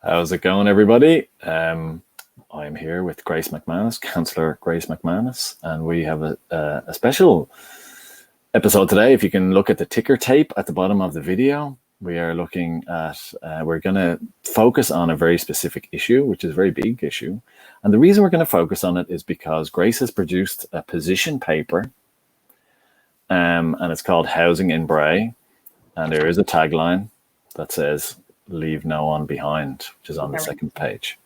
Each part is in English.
How's it going, everybody? I'm here with Grace McManus, Cllr Grace McManus, and we have a special episode today. If you can look at the ticker tape at the bottom of the video, we are looking at, we're going to focus on a very specific issue, which is a very big issue. And the reason we're going to focus on it is because Grace has produced a position paper, and it's called Housing in Bray. And there is a tagline that says, "Leave no one behind," which is on the second page.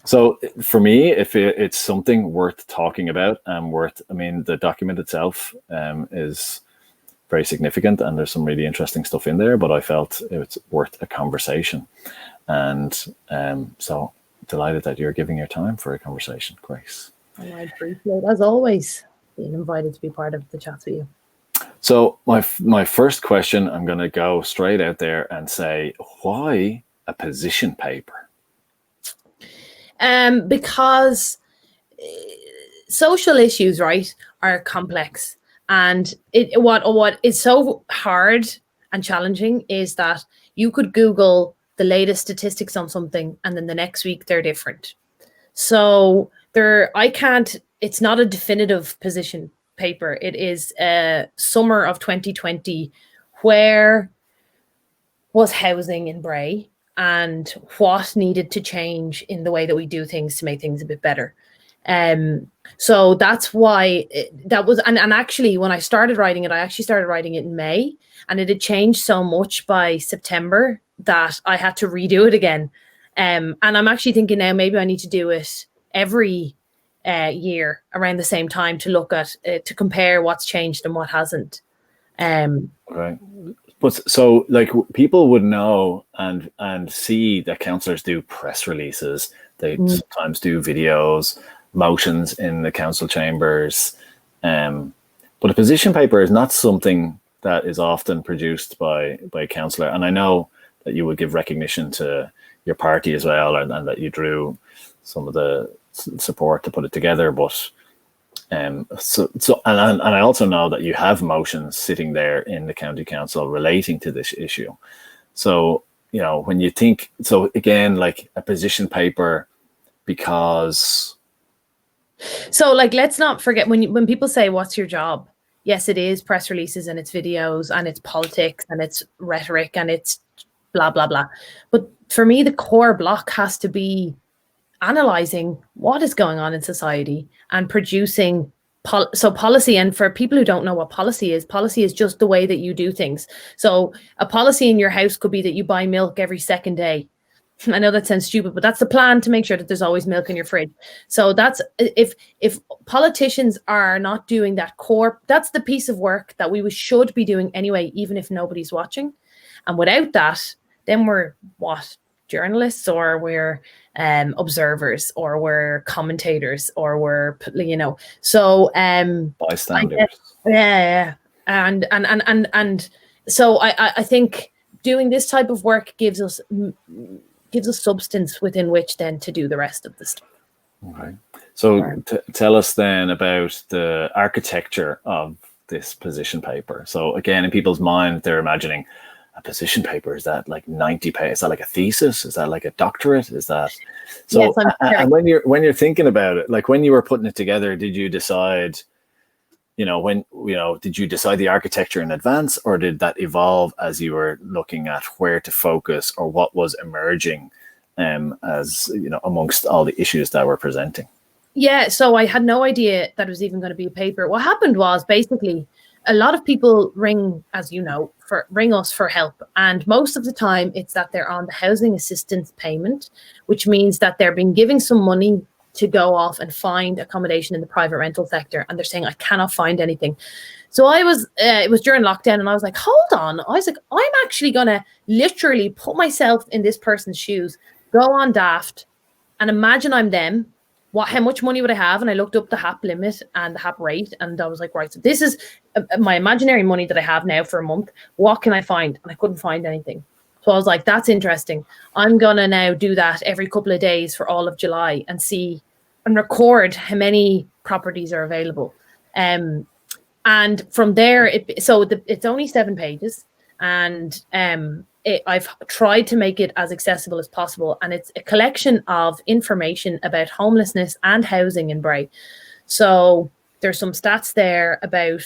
So for me, if it's something worth talking about and the document itself is very significant and there's some really interesting stuff in there, but I felt it's worth a conversation. And so delighted that you're giving your time for a conversation, Grace. And I appreciate, as always, being invited to be part of the chat with you. So my first question, I'm going to go straight out there and say, why a position paper? Because social issues, right, are complex, and what is so hard and challenging is that you could Google the latest statistics on something, and then the next week they're different. So it's not a definitive position paper. It is summer of 2020. Where was housing in Bray, and what needed to change in the way that we do things to make things a bit better? So that's why that was, and actually when I started writing it, I actually started writing it in May, and it had changed so much by September that I had to redo it again. And I'm actually thinking now maybe I need to do it every year around the same time to look at to compare what's changed and what hasn't. Right. But so like people would know and see that councillors do press releases. They sometimes do videos, motions in the council chambers. But a position paper is not something that is often produced by a councillor. And I know that you would give recognition to your party as well, and that you drew some of the support to put it together, but and I also know that you have motions sitting there in the county council relating to this issue. So when you think, so again, like a position paper, because so like let's not forget when people say what's your job, yes, it is press releases and it's videos and it's politics and it's rhetoric and it's blah blah blah, but for me the core block has to be analyzing what is going on in society and producing policy. And for people who don't know what policy is just the way that you do things. So a policy in your house could be that you buy milk every second day. I know that sounds stupid, but that's the plan, to make sure that there's always milk in your fridge. So that's if politicians are not doing that core, that's the piece of work that we should be doing anyway, even if nobody's watching. And without that, then we're what? Journalists, or we're observers, or we're commentators, or we're so bystanders. Yeah. And so I think doing this type of work gives us substance within which then to do the rest of the stuff. Okay, so tell us then about the architecture of this position paper. So again, in people's mind, they're imagining a position paper. Is that like 90 pages? Is that like a thesis? Is that like a doctorate? Is that so? Yes, and when you're thinking about it, like when you were putting it together, did you decide, did you decide the architecture in advance, or did that evolve as you were looking at where to focus or what was emerging as amongst all the issues that we're presenting? Yeah, so I had no idea that it was even going to be a paper. What happened was basically a lot of people ring us for help, and most of the time it's that they're on the housing assistance payment, which means that they're being given some money to go off and find accommodation in the private rental sector, and they're saying, I cannot find anything. So it was during lockdown, and I was like, hold on. I was like, I'm actually gonna literally put myself in this person's shoes, go on Daft, and imagine I'm them. How much money would I have? And I looked up the HAP limit and the HAP rate, and I was like, right, so this is my imaginary money that I have now for a month. What can I find? And I couldn't find anything. So I was like, that's interesting. I'm gonna now do that every couple of days for all of July and see and record how many properties are available. And from there, it's only 7 pages. and I've tried to make it as accessible as possible, and it's a collection of information about homelessness and housing in Bray. So there's some stats there about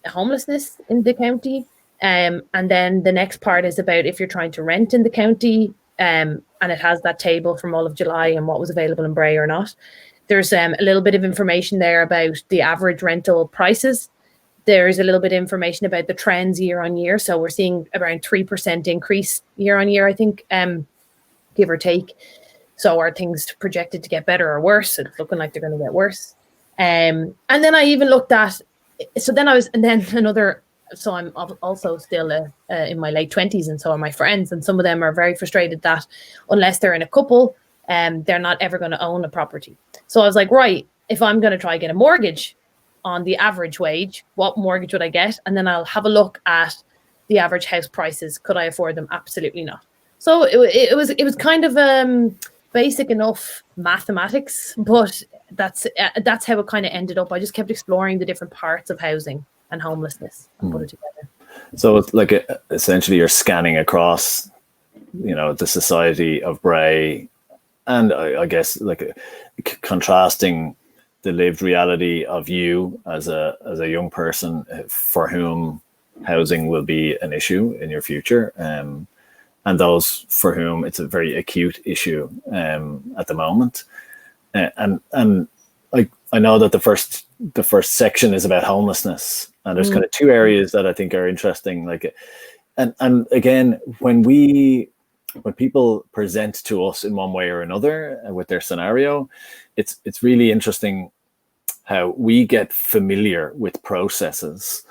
homelessness in the county, and then the next part is about if you're trying to rent in the county, and it has that table from all of July and what was available in Bray or not. There's a little bit of information there about the average rental prices. There's a little bit of information about the trends year on year. So we're seeing around 3% increase year on year, I think, give or take. So are things projected to get better or worse? It's looking like they're going to get worse. And then I even looked at, so then I'm also still in my late 20s, and so are my friends. And some of them are very frustrated that unless they're in a couple, they're not ever going to own a property. So I was like, right, if I'm going to try get a mortgage on the average wage, what mortgage would I get? And then I'll have a look at the average house prices. Could I afford them? Absolutely not. So it was kind of basic enough mathematics, but that's how it kind of ended up. I just kept exploring the different parts of housing and homelessness and put it together. So it's like essentially you're scanning across, the society of Bray, and I guess like contrasting the lived reality of you as a young person for whom housing will be an issue in your future, and those for whom it's a very acute issue at the moment. And I know that the first section is about homelessness, and there's kind of two areas that I think are interesting. Like, and again, when people present to us in one way or another with their scenario, it's really interesting how we get familiar with processes.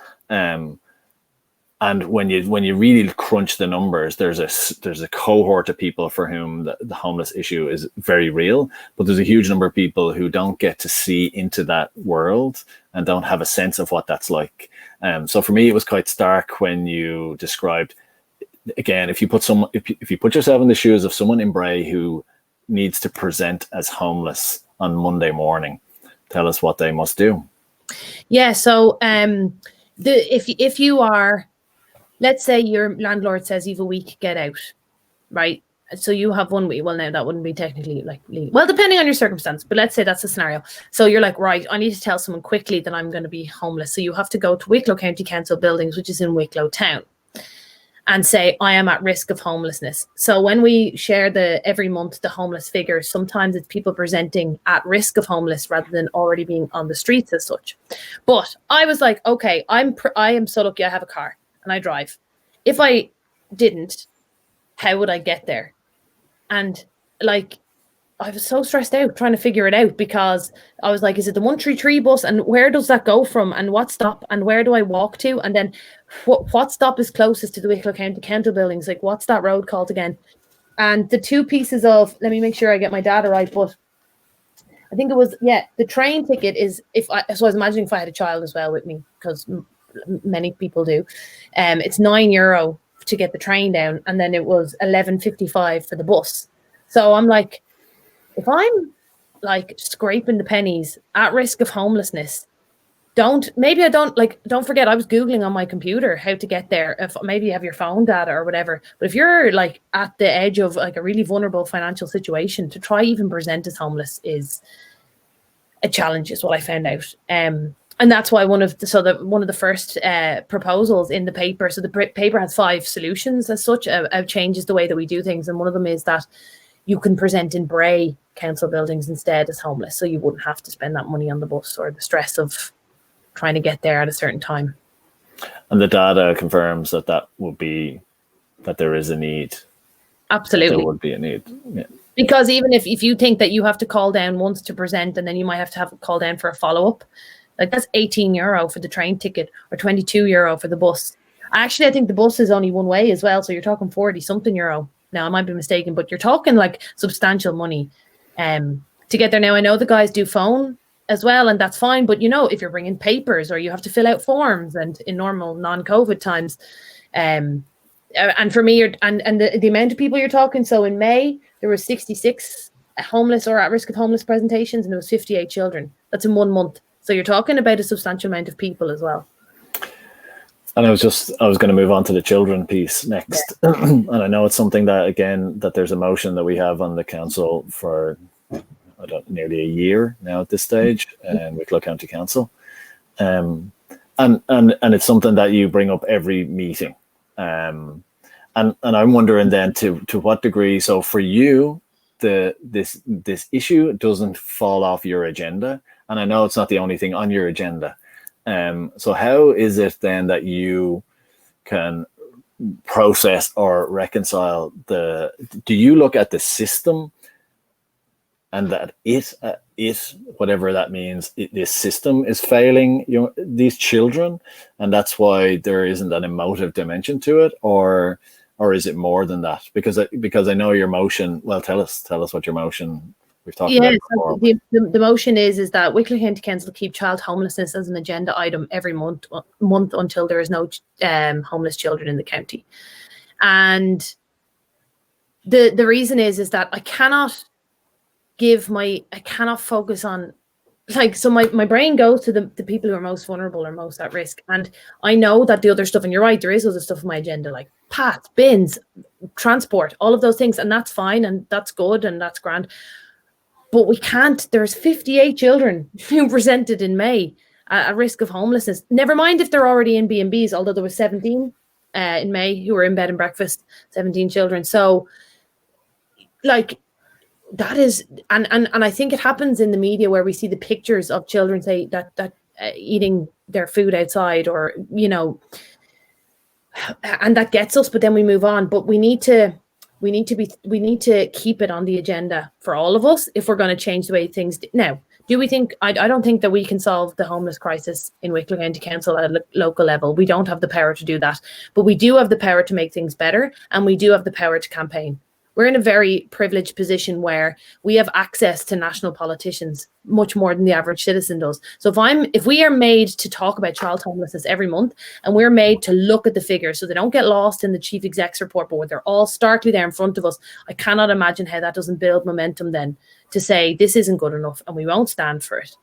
And when you really crunch the numbers, there's a cohort of people for whom the homeless issue is very real, but there's a huge number of people who don't get to see into that world and don't have a sense of what that's like. So for me, it was quite stark when you described, again, if you put yourself in the shoes of someone in Bray who needs to present as homeless on Monday morning, tell us what they must do. Yeah. So if you are, let's say your landlord says you have a week, get out, right? So you have 1 week. Well, now that wouldn't be technically like legal. Well, depending on your circumstance, but let's say that's the scenario. So you're like, right, I need to tell someone quickly that I'm going to be homeless. So you have to go to Wicklow County Council buildings, which is in Wicklow town, and say, I am at risk of homelessness. So when we share every month the homeless figures, sometimes it's people presenting at risk of homeless rather than already being on the streets as such. But I was like, okay, I am so lucky I have a car and I drive. If I didn't, how would I get there? And like, I was so stressed out trying to figure it out, because I was like, is it the 133 bus? And where does that go from? And what stop? And where do I walk to? And then what stop is closest to the Wicklow County Council buildings? Like, what's that road called again? And the two pieces of, let me make sure I get my data right, but I think it was, the train ticket is, so I was imagining if I had a child as well with me, because many people do. It's €9 to get the train down, and then it was $11.55 for the bus. So I'm like, if I'm like scraping the pennies at risk of homelessness, don't forget, I was Googling on my computer how to get there. If maybe you have your phone data or whatever, but if you're like at the edge of like a really vulnerable financial situation, to try even present as homeless is a challenge, is what I found out. And that's why one of the first proposals in the paper. So the paper has 5 solutions as such, changes the way that we do things, and one of them is that you can present in Bray council buildings instead as homeless, so you wouldn't have to spend that money on the bus or the stress of trying to get there at a certain time. And the data confirms that there is a need. Absolutely. There would be a need. Yeah. Because even if you think that you have to call down once to present, and then you might have to have a call down for a follow-up, like that's €18 for the train ticket or €22 for the bus. Actually, I think the bus is only one way as well, so you're talking 40 something euro. Now, I might be mistaken, but you're talking like substantial money to get there. Now, I know the guys do phone as well, and that's fine. But, if you're bringing papers or you have to fill out forms, and in normal non-COVID times, and for me, and the amount of people you're talking. So in May, there was 66 homeless or at risk of homeless presentations, and there was 58 children. That's in 1 month. So you're talking about a substantial amount of people as well. And I was going to move on to the children piece next. Yeah. And I know it's something that, again, that there's a motion that we have on the council for nearly a year now at this stage, and Wicklow County Council. And it's something that you bring up every meeting. And I'm wondering then to what degree, so for you, this issue doesn't fall off your agenda. And I know it's not the only thing on your agenda. So how is it then that you can process or reconcile do you look at the system and that it whatever that means, this system is failing these children, and that's why there isn't an emotive dimension to it, or is it more than that? Because I know your motion. Well, tell us what your motion. We've talked about it before. The motion is that Wicklow County Council keep child homelessness as an agenda item every month until there is no homeless children in the county. And the reason is that I cannot focus on, like, so my brain goes to the people who are most vulnerable or most at risk. And I know that the other stuff, and you're right, there is other stuff on my agenda, like paths, bins, transport, all of those things. And that's fine. And that's good. And that's grand. But we can't, there's 58 children who presented in May at risk of homelessness. Never mind if they're already in B&Bs, although there was 17 in May who were in bed and breakfast, 17 children. So, like, that is, and I think it happens in the media where we see the pictures of children, say, that eating their food outside, or, and that gets us, but then we move on. But we need to keep it on the agenda for all of us if we're going to change the way things now. Do we think, I don't think that we can solve the homeless crisis in Wicklow County Council at a local level. We don't have the power to do that, but we do have the power to make things better, and we do have the power to campaign. We're in a very privileged position where we have access to national politicians much more than the average citizen does. So if we are made to talk about child homelessness every month, and we're made to look at the figures so they don't get lost in the chief exec's report, but where they're all starkly there in front of us, I cannot imagine how that doesn't build momentum then to say this isn't good enough and we won't stand for it.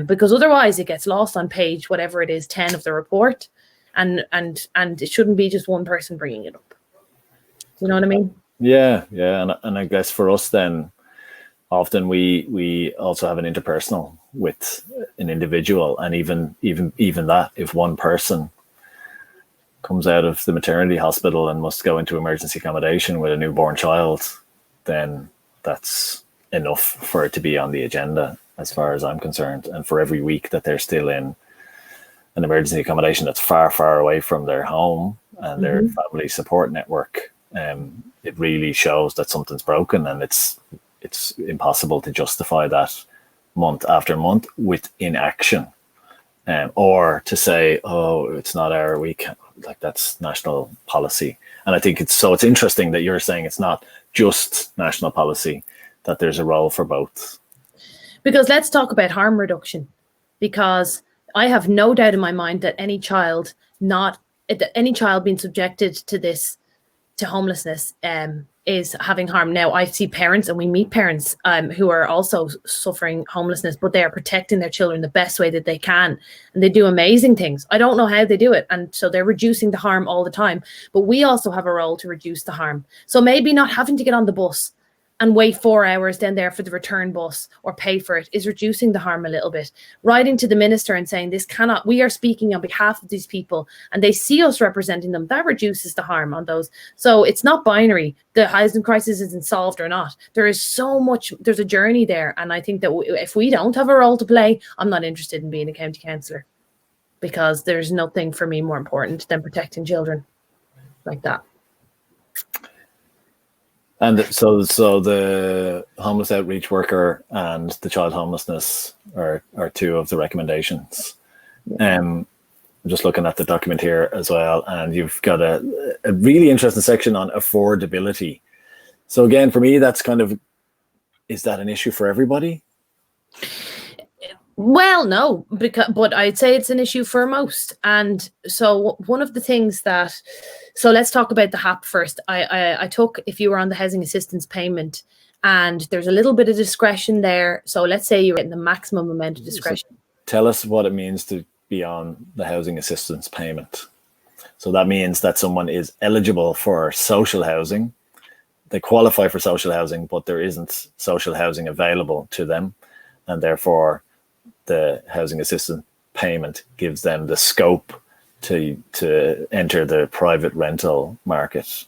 Because otherwise it gets lost on page whatever it is, 10 of the report, and it shouldn't be just one person bringing it up. You know what I mean? Yeah, and I guess for us then, often we also have an interpersonal with an individual, and even that, if one person comes out of the maternity hospital and must go into emergency accommodation with a newborn child, then that's enough for it to be on the agenda, as far as I'm concerned. And for every week that they're still in an emergency accommodation that's far, far away from their home and their family support network, it really shows that something's broken, and it's impossible to justify that month after month with inaction, or to say, oh, it's not our week, like that's national policy. And I think it's interesting that you're saying it's not just national policy, that there's a role for both. Because let's talk about harm reduction, because I have no doubt in my mind that any child being subjected to homelessness is having harm. Now, I see parents, and we meet parents who are also suffering homelessness, but they are protecting their children the best way that they can. And they do amazing things. I don't know how they do it. And so they're reducing the harm all the time. But we also have a role to reduce the harm. So maybe not having to get on the bus and wait 4 hours then there for the return bus or pay for it is reducing the harm a little bit. Writing to the minister and saying we are speaking on behalf of these people and they see us representing them, that reduces the harm on those. So it's not binary. The housing crisis isn't solved or not. There's a journey there. And I think that if we don't have a role to play, I'm not interested in being a county councillor, because there's nothing for me more important than protecting children like that. And so the homeless outreach worker and the child homelessness are two of the recommendations. I'm just looking at the document here as well, and you've got a really interesting section on affordability. So again, for me, that's kind of, is that an issue for everybody? Well, no, but I'd say it's an issue for most. And so one of the things so let's talk about the HAP first. I took, if you were on the housing assistance payment, and there's a little bit of discretion there. So let's say you're getting the maximum amount of discretion. So tell us what it means to be on the housing assistance payment. So that means that someone is eligible for social housing. They qualify for social housing, but there isn't social housing available to them. And therefore, the housing assistance payment gives them the scope to enter the private rental market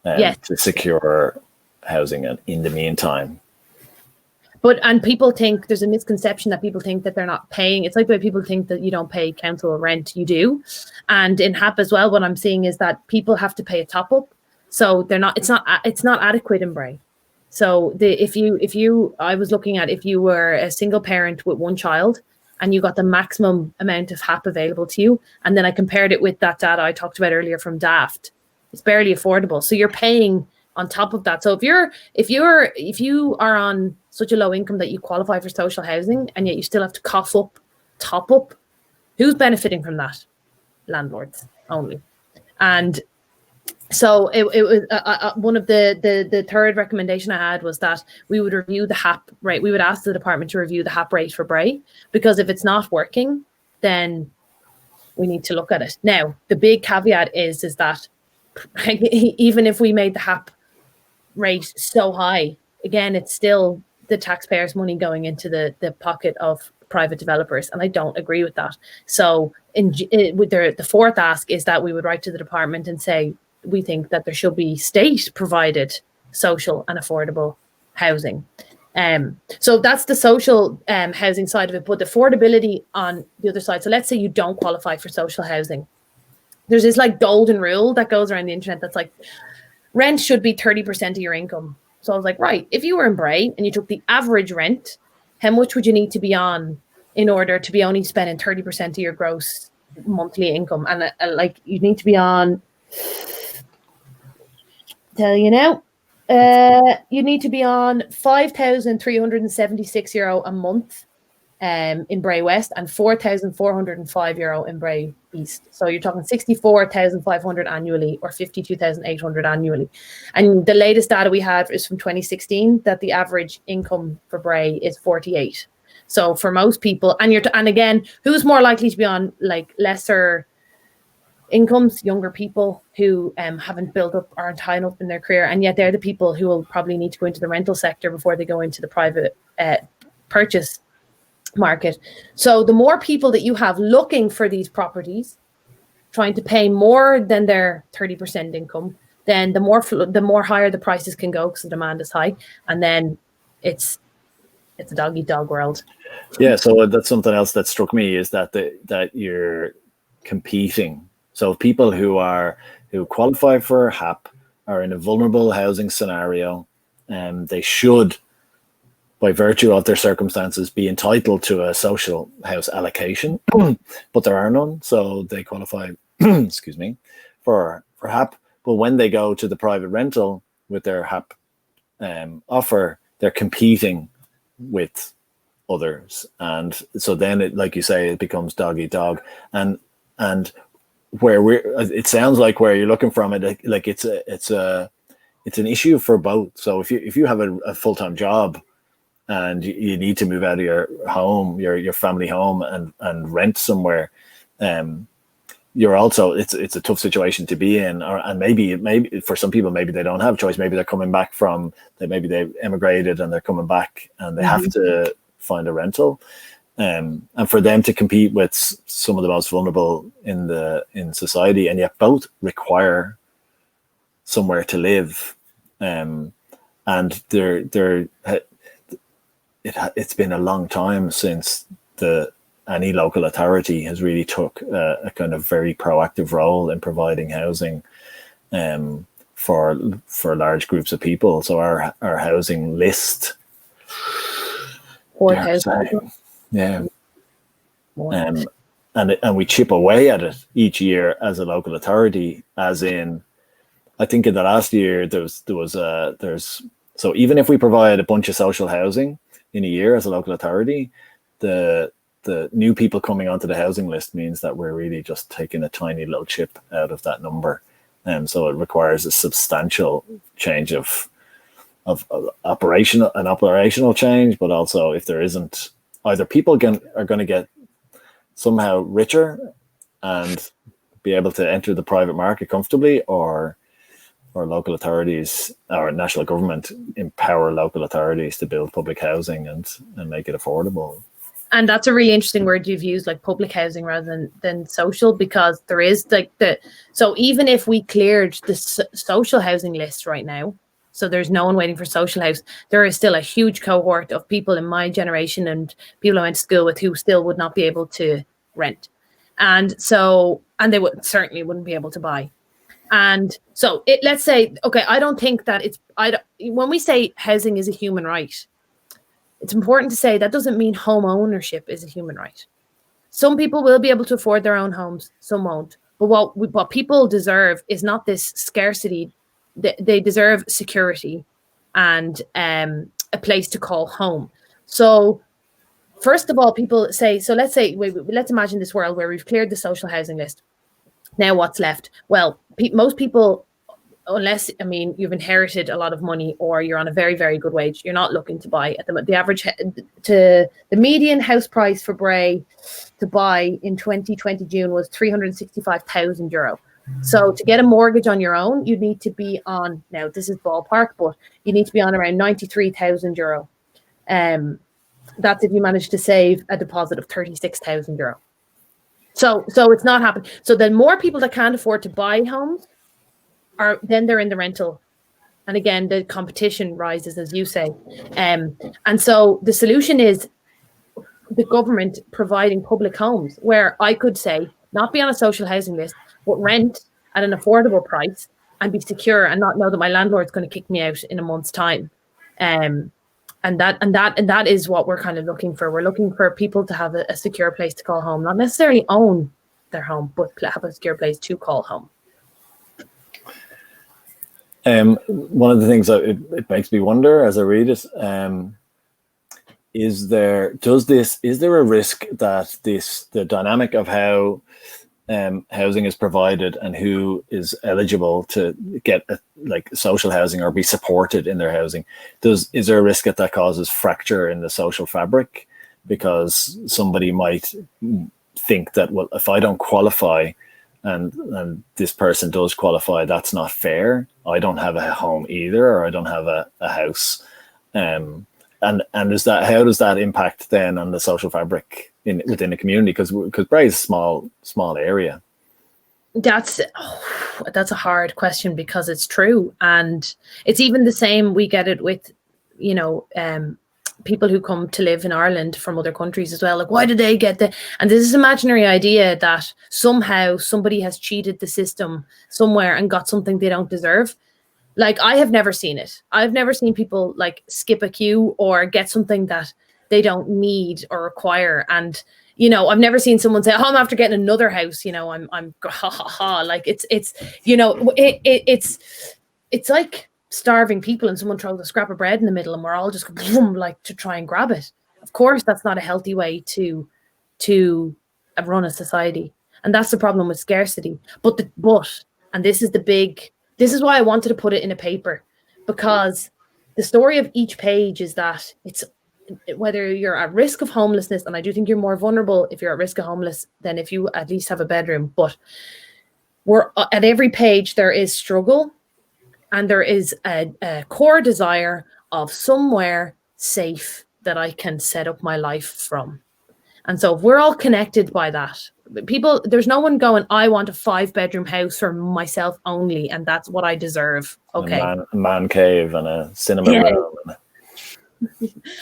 to secure housing in the meantime. And people think there's a misconception that people think that they're not paying. It's like the way people think that you don't pay council rent. You do. And in HAP as well, what I'm seeing is that people have to pay a top up. So it's not adequate in Bray. So I was looking at if you were a single parent with one child and you got the maximum amount of HAP available to you, and then I compared it with that data I talked about earlier from Daft, it's barely affordable. So you're paying on top of that. So if you are on such a low income that you qualify for social housing and yet you still have to top up, who's benefiting from that? Landlords only. And so it was one of the third recommendation I had was that we would review the HAP rate. We would ask the department to review the HAP rate for Bray, because if it's not working, then we need to look at it. Now, the big caveat is that even if we made the HAP rate so high, again, it's still the taxpayers' money going into the pocket of private developers, and I don't agree with that. So the fourth ask is that we would write to the department and say we think that there should be state provided social and affordable housing. So that's the social housing side of it, but the affordability on the other side. So let's say you don't qualify for social housing. There's this like golden rule that goes around the internet that's like rent should be 30% of your income. So I was like, right, if you were in Bray and you took the average rent, how much would you need to be on in order to be only spending 30% of your gross monthly income? And like you need to be on, tell you now, you need to be on €5,376 a month in Bray West and €4,405 in Bray East. So you're talking 64,500 annually or 52,800 annually. And the latest data we have is from 2016 that the average income for Bray is 48. So for most people, and again, who's more likely to be on like lesser incomes? Younger people who haven't built up, aren't high enough in their career, and yet they're the people who will probably need to go into the rental sector before they go into the private purchase market. So the more people that you have looking for these properties, trying to pay more than their 30% income, then the more higher the prices can go because the demand is high, and then it's a dog eat dog world. Yeah, so that's something else that struck me is that that you're competing. So people who qualify for HAP are in a vulnerable housing scenario, and they should, by virtue of their circumstances, be entitled to a social house allocation, but there are none, so they qualify, excuse me, for HAP. But when they go to the private rental with their HAP offer, they're competing with others, and so then it, like you say, it becomes dog eat dog, and it sounds like where you're looking from it, like it's an issue for both. So if you have a full-time job and you need to move out of your home, your family home, and rent somewhere, you're also, it's a tough situation to be in. And maybe for some people, maybe they don't have a choice. Maybe they're coming back maybe they've emigrated and they're coming back and they have to find a rental. And for them to compete with some of the most vulnerable in society, and yet both require somewhere to live. And it's been a long time since any local authority has really took a kind of very proactive role in providing housing for large groups of people. So our housing list, 4,000. yeah, and we chip away at it each year as a local authority. As in, I think in the last year so even if we provide a bunch of social housing in a year as a local authority, the new people coming onto the housing list means that we're really just taking a tiny little chip out of that number, and so it requires a substantial change of operational change. But also, if there isn't, either people are going to get somehow richer and be able to enter the private market comfortably, or local authorities or national government empower local authorities to build public housing and make it affordable? And that's a really interesting word you've used, like public housing rather than social, because there is like so even if we cleared the social housing list right now, so there's no one waiting for social house, there is still a huge cohort of people in my generation and people I went to school with who still would not be able to rent. And they certainly wouldn't be able to buy. And so let's say, okay, I don't think that when we say housing is a human right, it's important to say that doesn't mean home ownership is a human right. Some people will be able to afford their own homes, some won't. But what people deserve is not this scarcity. They deserve security and a place to call home. So first of all, people say, so let's imagine this world where we've cleared the social housing list. Now what's left? Well, most people, unless, I mean, you've inherited a lot of money or you're on a very, very good wage, you're not looking to buy at the average, the median house price for Bray to buy in 2020 June was €365,000. So to get a mortgage on your own, you need to be on, now this is ballpark, but you need to be on around €93,000. That's if you manage to save a deposit of €36,000. So it's not happening. So then more people that can't afford to buy homes then they're in the rental. And again, the competition rises, as you say. And so the solution is the government providing public homes where I could say, not be on a social housing list, but rent at an affordable price and be secure and not know that my landlord's going to kick me out in a month's time. And that is what we're kind of looking for. We're looking for people to have a secure place to call home, not necessarily own their home, but have a secure place to call home. One of the things that it makes me wonder as I read it, is there a risk that the dynamic of how housing is provided and who is eligible to get social housing or be supported in their housing, is there a risk that causes fracture in the social fabric? Because somebody might think that, well, if I don't qualify and this person does qualify, that's not fair. I don't have a home either, or I don't have a house. And how does that impact then on the social fabric within the community? Because Bray is a small area. That's a hard question because it's true, and it's even the same. We get it with, people who come to live in Ireland from other countries as well. Like, why did they get the? And there's this imaginary idea that somehow somebody has cheated the system somewhere and got something they don't deserve. Like, I have never seen it. I've never seen people like skip a queue or get something that they don't need or require. And, I've never seen someone say, oh, I'm after getting another house. I'm ha ha ha. Like it's like starving people and someone throws a scrap of bread in the middle and we're all just like to try and grab it. Of course, that's not a healthy way to run a society. And that's the problem with scarcity. And this is why I wanted to put it in a paper, because the story of each page is that it's whether you're at risk of homelessness, and I do think you're more vulnerable if you're at risk of homeless than if you at least have a bedroom. But we're at every page there is struggle, and there is a core desire of somewhere safe that I can set up my life from. And so if we're all connected by that, there's no one going, I want a 5-bedroom house for myself only, and that's what I deserve. Okay. A man cave and a cinema room.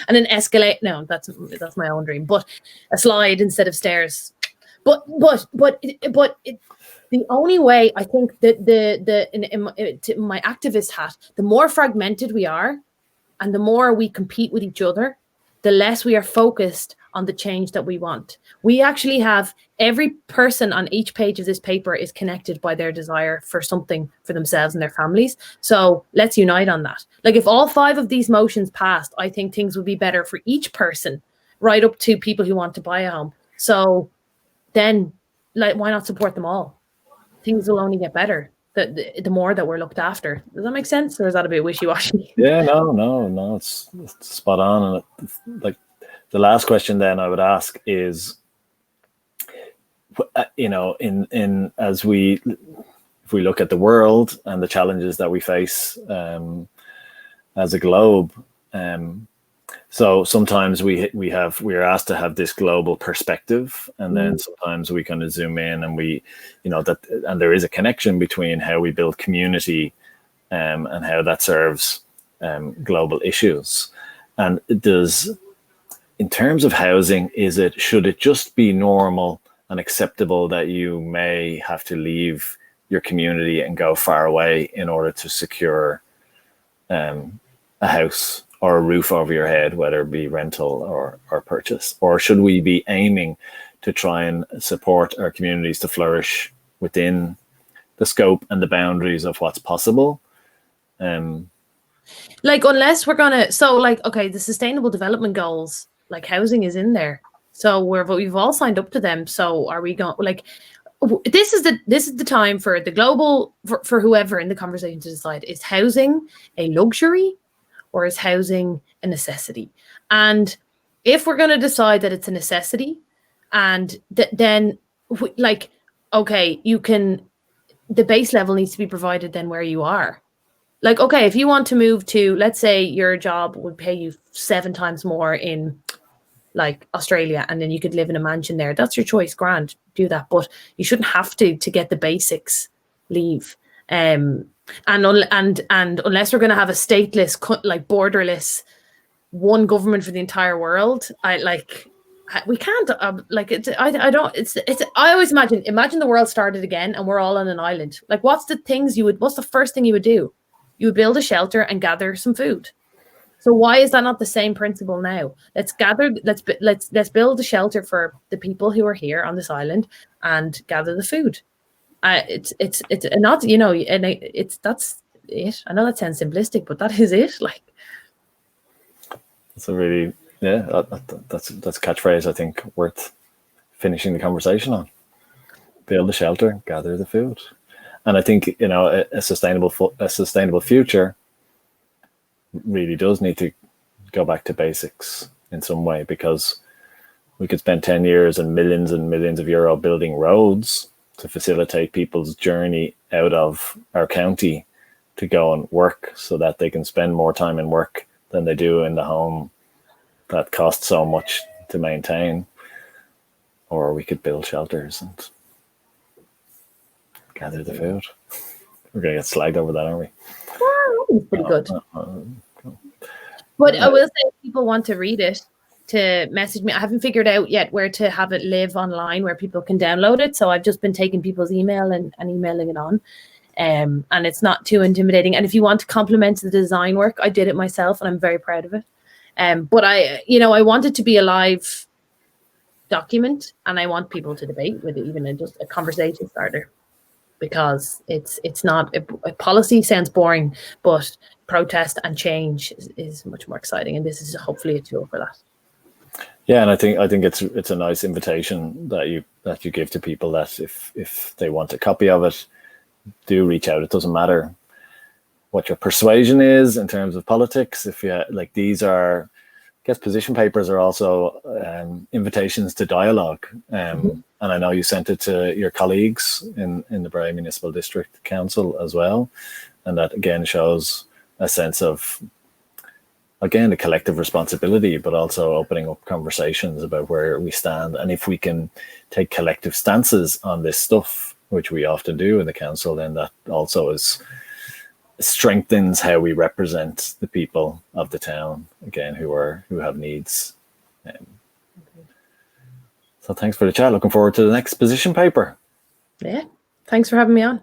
And an escalator. No, that's my own dream. But a slide instead of stairs. But the only way, I think, that in my activist hat, the more fragmented we are and the more we compete with each other, the less we are focused on the change that we want. We actually have every person on each page of this paper is connected by their desire for something for themselves and their families. So let's unite on that. Like, if all 5 of these motions passed, I think things would be better for each person, right up to people who want to buy a home. So then, why not support them all? Things will only get better the more that we're looked after. Does that make sense, or is that a bit wishy-washy? Yeah, no, it's spot on. And like the last question then I would ask is, you know, in as we, if we look at the world and the challenges that we face as a globe, so sometimes we're asked to have this global perspective, and then sometimes we kind of zoom in, and we, you know, that, and there is a connection between how we build community and how that serves global issues. And in terms of housing, should it just be normal and acceptable that you may have to leave your community and go far away in order to secure a house or a roof over your head, whether it be rental or purchase? Or should we be aiming to try and support our communities to flourish within the scope and the boundaries of what's possible? Like, unless we're gonna, so like, okay, the Sustainable Development Goals, like housing is in there, so we've all signed up to them. So are we going, like, this is the time for the global, for whoever in the conversation to decide, is housing a luxury or is housing a necessity? And if we're going to decide that it's a necessity, and then like, okay, the base level needs to be provided then where you are. Like, okay, if you want to move to, let's say your job would pay you 7 times more in like Australia, and then you could live in a mansion there, that's your choice, grand, do that. But you shouldn't have to get the basics, leave. And unless we're going to have a stateless, like borderless, one government for the entire world, we can't, like, I always imagine the world started again and we're all on an island. Like, what's the first thing you would do? You would build a shelter and gather some food. So why is that not the same principle now? Let's build a shelter for the people who are here on this island and gather the food. It's not, you know, and that's it. I know that sounds simplistic, but that is it. Like, it's a really, yeah, that's a catchphrase I think worth finishing the conversation on. Build a shelter, gather the food. And I think, you know, a sustainable future really does need to go back to basics in some way, because we could spend 10 years and millions of euro building roads to facilitate people's journey out of our county to go and work, so that they can spend more time in work than they do in the home that costs so much to maintain. Or we could build shelters and gather the food. We're going to get slagged over that, aren't we? Well, pretty good. But I will say, if people want to read it, to message me. I haven't figured out yet where to have it live online, where people can download it. So I've just been taking people's email and emailing it on. And it's not too intimidating. And if you want to compliment the design work, I did it myself and I'm very proud of it. But I want it to be a live document, and I want people to debate with it, even just a conversation starter, because it's not a policy sounds boring, but protest and change is much more exciting, and this is hopefully a tool for that. Yeah, and I think it's a nice invitation that you give to people, that if they want a copy of it, do reach out. It doesn't matter what your persuasion is in terms of politics. If you like, these are, I guess, position papers are also invitations to dialogue. And I know you sent it to your colleagues in the Bray Municipal District Council as well, and that again shows a sense of, again, a collective responsibility, but also opening up conversations about where we stand. And if we can take collective stances on this stuff, which we often do in the council, then that also strengthens how we represent the people of the town, again, who have needs. So thanks for the chat. Looking forward to the next position paper. Yeah, thanks for having me on.